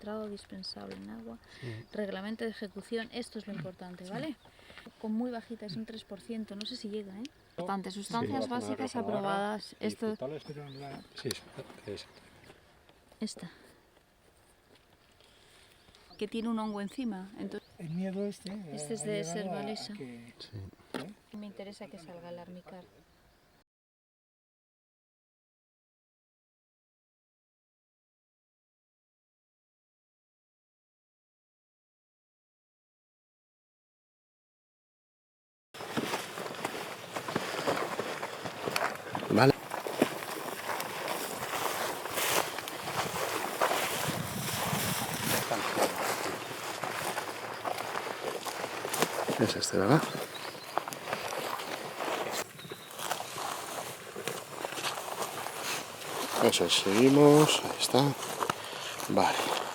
concentrado dispensable en agua. Reglamento de ejecución, esto es lo importante, ¿vale? Con muy bajita, es un 3%, no sé si llega, ¿eh? Importante, sustancias básicas aprobadas. Esto... Esta. Que tiene un hongo encima. Entonces... El miedo este es de Servalesa. que... Me interesa que salga el armicar. Vale. Es este, ¿verdad? Eso es, seguimos, ahí está. Vale.